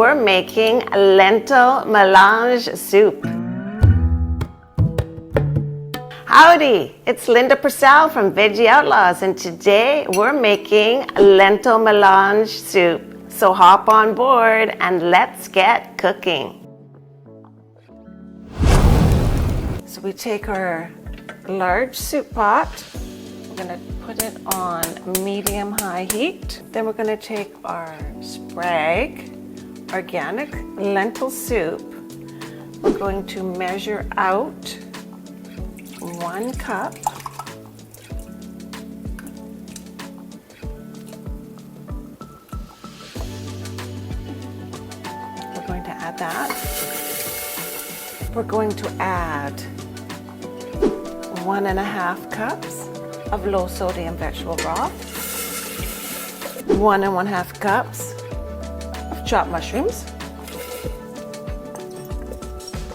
we're making lentil mélange soup. Howdy, it's Linda Purcell from Veggie Outlaws, and today we're making lentil mélange soup. So hop on board and let's get cooking. So we take our large soup pot, we're going to put it on medium-high heat. Then we're going to take our Sprague organic lentil soup. We're going to measure out 1 cup. We're going to add that. We're going to add 1.5 cups of low sodium vegetable broth, 1.5 cups of chopped mushrooms,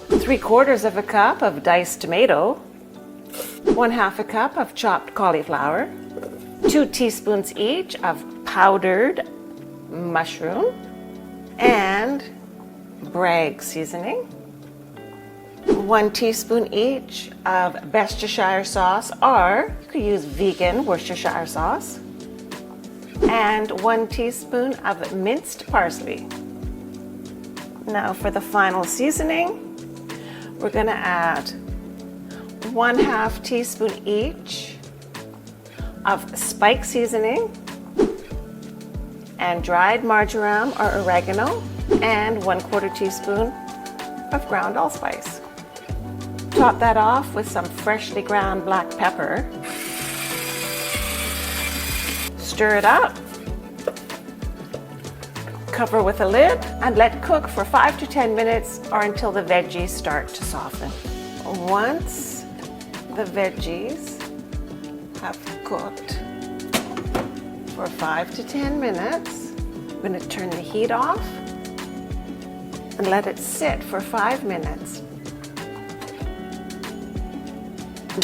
3/4 cup of diced tomato, 1/2 cup of chopped cauliflower, 2 teaspoons each of powdered mushroom, and Sprague seasoning, 1 teaspoon each of Worcestershire sauce, or you could use vegan Worcestershire sauce, and 1 teaspoon of minced parsley. Now for the final seasoning, we're going to add 1/2 teaspoon each of spike seasoning and dried marjoram or oregano, and 1/4 teaspoon of ground allspice. Top that off with some freshly ground black pepper. Stir it up. Cover with a lid and let cook for 5 to 10 minutes or until the veggies start to soften. Once the veggies have cooked for 5 to 10 minutes, I'm going to turn the heat off and let it sit for 5 minutes.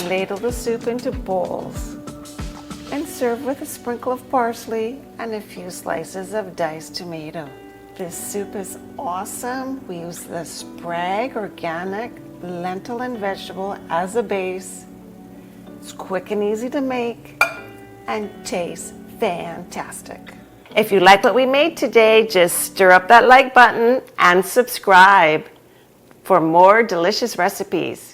Ladle the soup into bowls and serve with a sprinkle of parsley and a few slices of diced tomato. This soup is awesome. We use the Sprague organic lentil and vegetable as a base. It's quick and easy to make and tastes fantastic. If you like what we made today, just stir up that like button and subscribe for more delicious recipes.